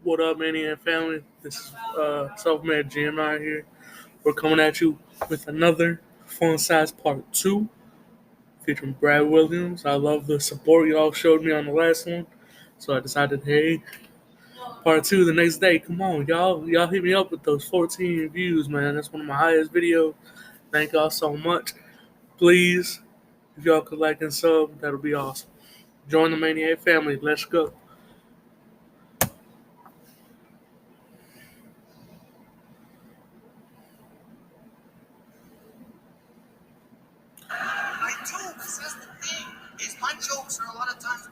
What up, Maniac family? This is Self-Made GMI here. We're coming at you with another Fun Size Part 2 featuring Brad Williams. I love the support y'all showed me on the last one. So I decided, hey, Part 2 the next day. Come on, y'all. Y'all hit me up with those 14 views, man. That's one of my highest videos. Thank y'all so much. Please, if y'all could like and sub, that'll be awesome. Join the Maniac family. Let's go. I do, because that's the thing. Is my jokes are a lot of times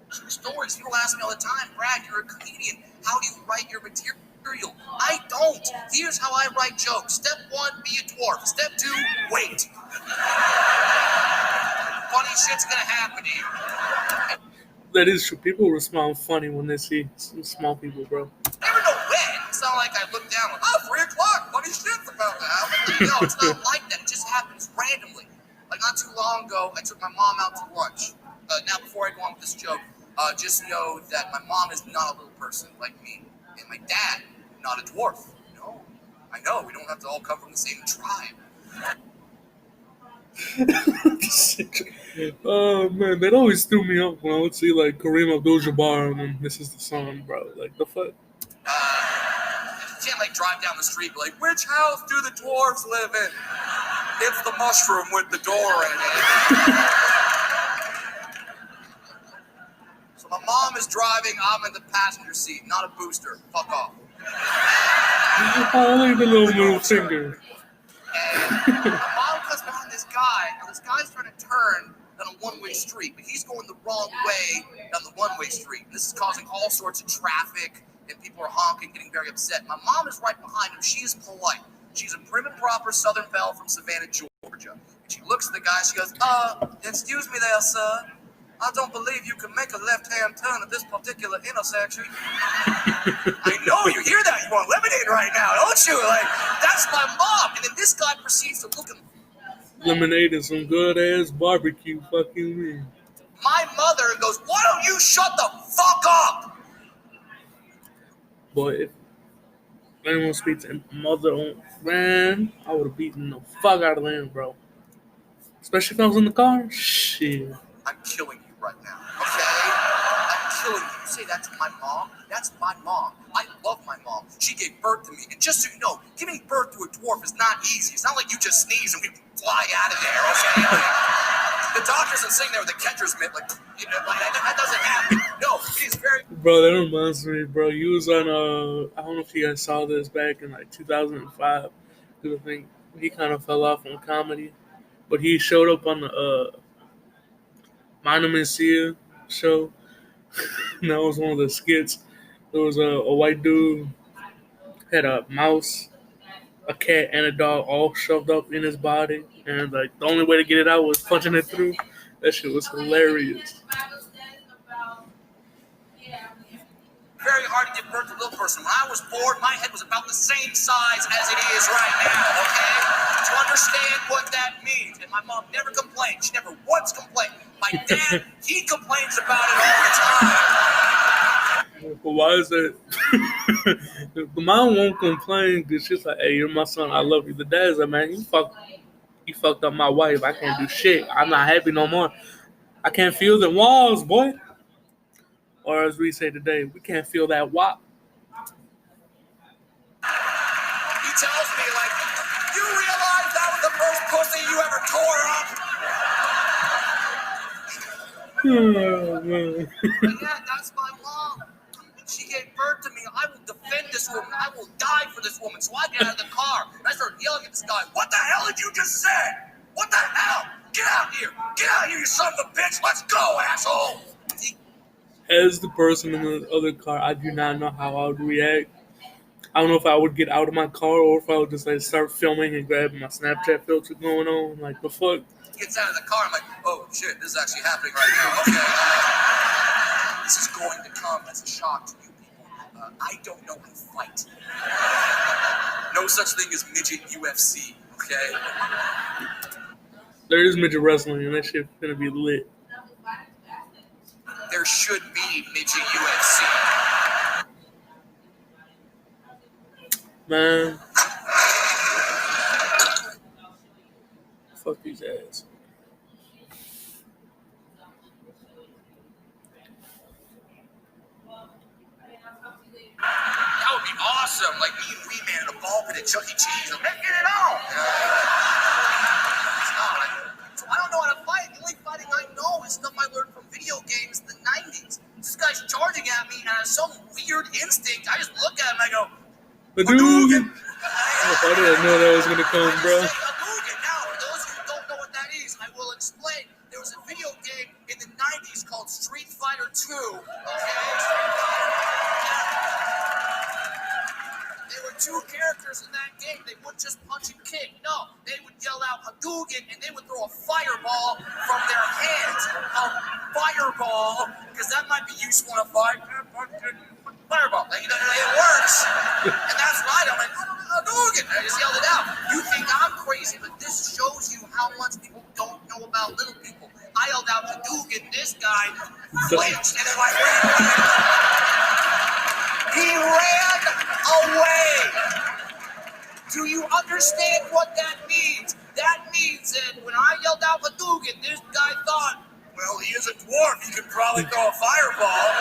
true stories. People ask me all the time, Brad, you're a comedian. How do you write your material? I don't. Here's how I write jokes. Step 1, be a dwarf. Step 2, wait. Funny shit's gonna happen to you. That is true. People respond funny when they see some small people, bro. I never know when. It's not like I look down like, 3 o'clock, funny shit's about to happen. No, it's not like that. It just happens randomly. Like not too long ago, I took my mom out to lunch. Now, before I go on with this joke, just know that my mom is not a little person like me. And my dad, not a dwarf. No, I know, we don't have to all come from the same tribe. Oh man, that always threw me up when I would see like Kareem Abdul-Jabbar and then this is the song, bro. Like the fuck. You can't like drive down the street and be like, which house do the dwarves live in? It's the mushroom with the door in it. So my mom is driving, I'm in the passenger seat, not a booster. Fuck off. I like the little middle finger. And my mom comes behind this guy, and this guy's trying to turn down a one-way street, but he's going the wrong way down the one-way street. And this is causing all sorts of traffic, and people are honking, getting very upset. My mom is right behind him. She is polite. She's a prim and proper Southern belle from Savannah, Georgia. And she looks at the guy, she goes, excuse me there, sir. I don't believe you can make a left-hand turn at this particular intersection. I know, you hear that? You want lemonade right now, don't you? Like, that's my mom. And then this guy proceeds to look at Lemonade and some good ass barbecue, fucking me. my mother and goes, why don't you shut the fuck up? Boy, if anyone speaks to mother on man, I would have beaten the fuck out of them, bro. Especially if I was in the car. Shit. I'm killing you right now, okay? I'm killing you. You say that to my mom? That's my mom. I love my mom. She gave birth to me. And just so you know, giving birth to a dwarf is not easy. It's not like you just sneeze and we fly out of there, okay? Like, the doctor isn't sitting there with a catcher's mitt, like, that doesn't happen. No, it is very... Bro, that reminds me, bro. You was on, I don't know if you guys saw this back in like 2005. Because I think he kind of fell off on comedy. But he showed up on the Mina Mencia show. And that was one of the skits. There was a white dude, had a mouse, a cat, and a dog all shoved up in his body. And like the only way to get it out was punching it through. That shit was hilarious. very hard to give birth to a little person. When I was born, my head was about the same size as it is right now, okay? To understand what that means. And my mom never complained. She never once complained. My dad, he complains about it all the time. But why is that? The mom won't complain because she's like, hey, you're my son. I love you. The dad's like, man, you fucked up my wife. I can't do shit. I'm not happy no more. I can't feel the walls, boy. Or as we say today, we can't feel that wop. He tells me, like, you realize that was the first pussy you ever tore up? Oh, man. But yeah, that's my mom. She gave birth to me. I will defend this woman. I will die for this woman. So I get out of the car and I start yelling at this guy. What the hell did you just say? What the hell? Get out here. Get out here, you son of a bitch. Let's go, asshole. As the person in the other car, I do not know how I would react. I don't know if I would get out of my car or if I would just like start filming and grabbing my Snapchat filter going on. Like, the fuck? He gets out of the car. I'm like, oh, shit, this is actually happening right now. Okay. This is going to come as a shock to you people. I don't know how to fight. No such thing as midget UFC, okay? There is midget wrestling and that shit gonna be lit. There should be midget UFC. Man, fuck these ass. That would be awesome. Like me and Wee Man in a ball pit at Chuck E. Cheese. Like, let's get it on. So I don't know how to fight. The only fighting I know is stuff I learned from video games in the 90s. This guy's charging at me, and I have some weird instinct. I just look at him and I go, Hadouken! Hadouken! I didn't know that was gonna come, bro. Hadouken. Now, for those of you who don't know what that is, I will explain. There was a video game in the 90s called Street Fighter 2. There were two characters in that game. They wouldn't just punch and kick. No, they would yell out Hadouken, and they would throw a fireball from their hands. A fireball, because that might be useful in a fight. Fireball. It works. And that's right. I'm like, Hadouken. I just yelled it out. You think I'm crazy, but this shows you how much people don't know about little people. I yelled out Hadouken. This guy flinched, and then like he ran away. Do you understand what that means? That means that when I yelled out Hadouken, this guy thought, well, he is a dwarf. He can probably throw a fireball.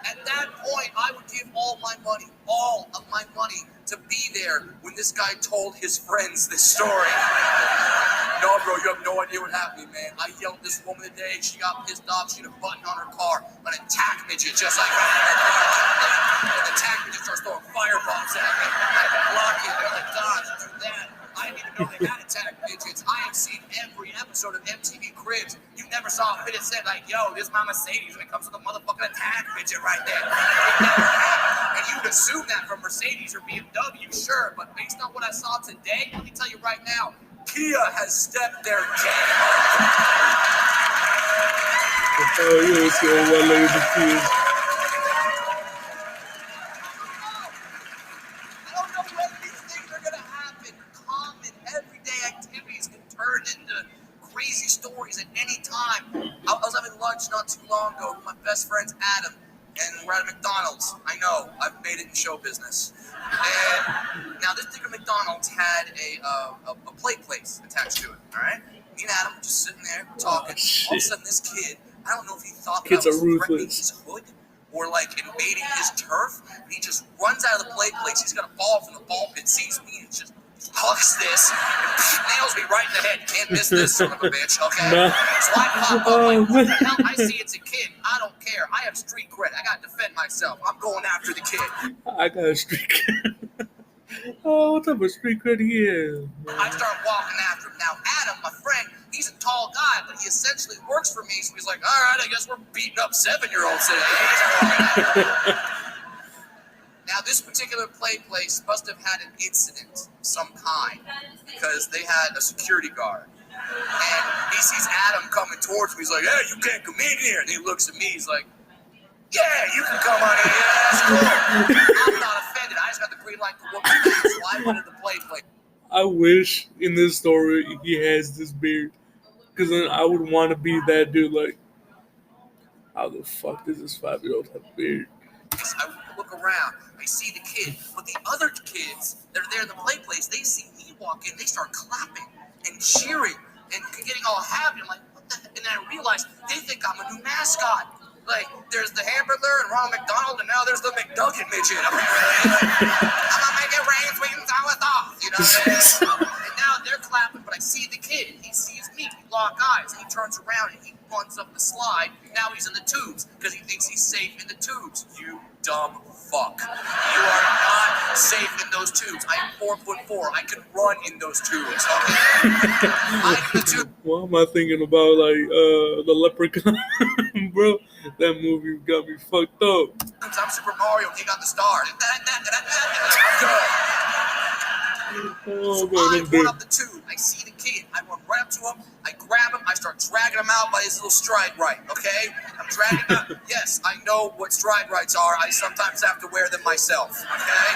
At that point, I would give all of my money, to be there when this guy told his friends this story. No, bro, you have no idea what happened, man. I yelled at this woman today. She got pissed off. She had a button on her car. An attack midget just like that. An attack midget starts throwing fireballs at me. I block it. They're like, dodge, do that. I didn't even know they had attack midgets. I have seen every episode of MTV Cribs. You never saw a fit that said, like, yo, this is my Mercedes, and it comes with a motherfucking attack midget right there. It never happened. And you would assume that from Mercedes or BMW, sure, but based on what I saw today, let me tell you right now, Kia has stepped their game up. Oh, you don't see all my lazy kids. I don't know when these things are going to happen. Common, everyday activities can turn into crazy stories at any time. I was having lunch not too long ago with my best friend's Adam, and we're at a McDonald's. I know, I've made it in show business. And now this particular McDonald's had a play place attached to it, all right? Me and Adam were just sitting there talking. All of a sudden, this kid, I don't know if he thought that I was threatening his hood or like invading his turf. But he just runs out of the play place. He's got a ball from the ball pit, sees me, and just hucks this, and nails me right in the head. Can't miss this son of a bitch, okay? No. So I pop up like, what the hell? I see it's a kid. I don't care. I have street cred. I gotta defend myself. I'm going after the kid. I got a street cred. Oh, what type of street cred he is? I start walking after him. Now, Adam, my friend, he's a tall guy, but he essentially works for me, so he's like, all right, I guess we're beating up 7-year-olds today. Now, this particular play place must have had an incident of some kind because they had a security guard. And he sees Adam coming towards me. He's like, hey, you can't come in here. And he looks at me. He's like, yeah, you can come on in. Yeah, that's cool. I'm not offended. I just got the green light to whoop you. So I went to the play place. I wish in this story he has this beard. Because then I would want to be that dude. Like, how the fuck does this 5-year-old have a beard? I look around, I see the kid, but the other kids that are there in the play place, they see me walk in, they start clapping and cheering and getting all happy. I'm like, what the heck? And then I realize they think I'm a new mascot. Like, there's the Hamburger and Ronald McDonald, and now there's the McDuggin midget. I'm like, I'm gonna make it rain, sweet and sour sauce. You know what I mean? And now they're clapping, but I see the kid. He sees me. We lock eyes. He turns around and he runs up the slide. Now he's in the tubes because he thinks he's safe in the tubes. You dumb fuck. You are not safe in those tubes. I am 4'4". I can run in those tubes. Okay? I'm in the tube. Why am I thinking about, like, the Leprechaun? Bro, that movie got me fucked up. I'm Super Mario. He got the star. Oh, So man, I I'm run dead. up the tube. I see the kid. I run right up to him. I grab him. I start dragging him out by his little stride right. Okay? I'm dragging him out. Yes, I know what stride rights are. I sometimes have to wear them myself. Okay?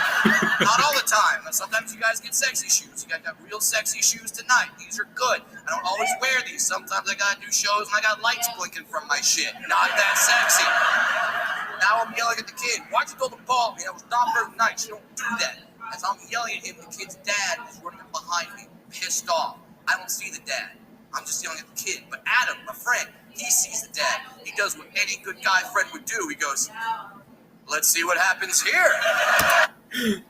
Not all the time. Sometimes you guys get sexy shoes. You guys got real sexy shoes tonight. These are good. I don't always wear these. Sometimes I gotta do shows and I got lights blinking from my shit. Not that sexy. now I'm yelling at the kid. Why'd you throw the ball at me? That was not very nice. You don't do that. As I'm yelling at him, the kid's dad is running up behind me, pissed off. I don't see the dad. I'm just yelling at the kid. But Adam, my friend, he sees the dad. He does what any good guy friend would do. He goes, let's see what happens here.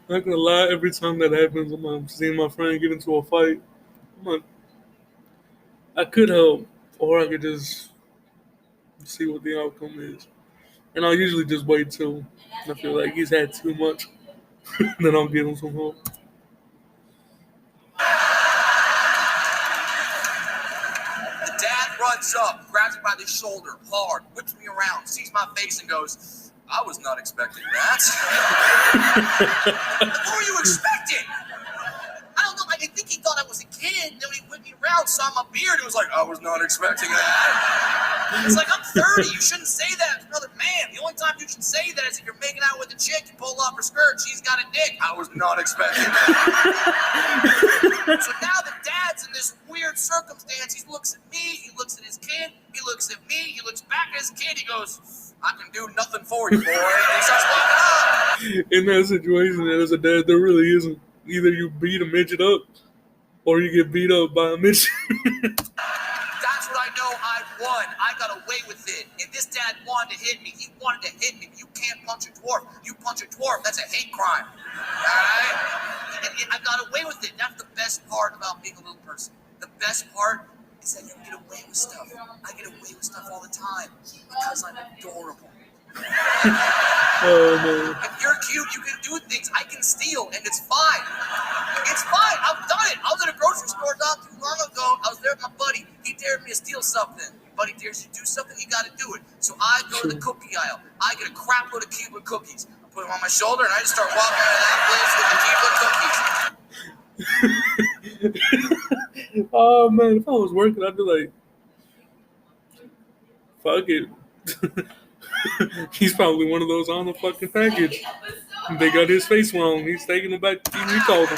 Not gonna lie, every time that happens, I'm seeing my friend get into a fight. I'm like, I could help, or I could just see what the outcome is. And I'll usually just wait till I feel like he's had too much. Then I'll give him some help. The dad runs up, grabs me by the shoulder, hard, whips me around, sees my face, and goes, I was not expecting that. What were you expecting? I don't know. I think he thought I was a kid. And then when he whipped me around, saw my beard, and was like, I was not expecting that. It's like, I'm 30. You shouldn't say that to another man. The only time you should say that is if you're making out with a chick, you pull off her skirt, she's got a dick. I was not expecting that. So now the dad's in this weird circumstance. He looks at me, he looks at his kid, he looks at me, he looks back at his kid, he goes, I can do nothing for you, boy. And he starts walking up. In that situation, as a dad, there really isn't. Either you beat a midget up, or you get beat up by a midget. That's what I know I won. I got away with it. If this dad wanted to hit me, he wanted to hit me. You can't punch a dwarf. You punch a dwarf, that's a hate crime. Alright? And I got away with it. That's the best part about being a little person. The best part is that you can get away with stuff. I get away with stuff all the time because I'm adorable. Oh, man. If you're cute, you can do things. I can steal, and it's fine. It's fine. I've done it. I was at a grocery store not too long ago. I was there with my buddy. He dared me to steal something. Your buddy dares you to do something, you got to do it. So I go to the cookie aisle. I get a crap load of Keebler cookies. I put them on my shoulder, and I just start walking out of that place with the Keebler cookies. Oh, man. If I was working, I'd be like, fuck it. He's probably one of those on the fucking package. They got his face wrong. He's taking it back. He recalled them.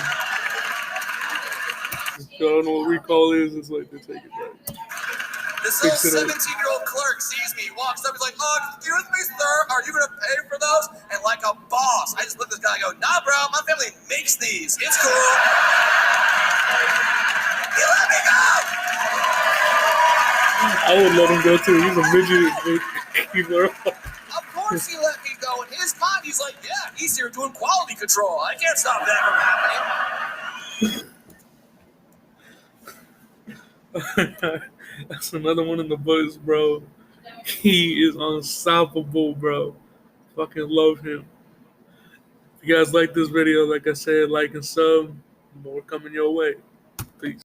I don't know what recall is. It's like they take it back. This little 17-year-old clerk sees me, walks up, he's like, oh, excuse me, sir, are you going to pay for those? And like a boss, I just look at this guy and go, nah, bro, my family makes these. It's cool. He let me go! I would let him go too. He's a midget. Of course he let me go. In his mind, he's like, yeah, he's here doing quality control. I can't stop that from happening. That's another one in the books, bro. He is unstoppable, bro. Fucking love him. If you guys like this video, like I said, like and sub. More coming your way. Peace.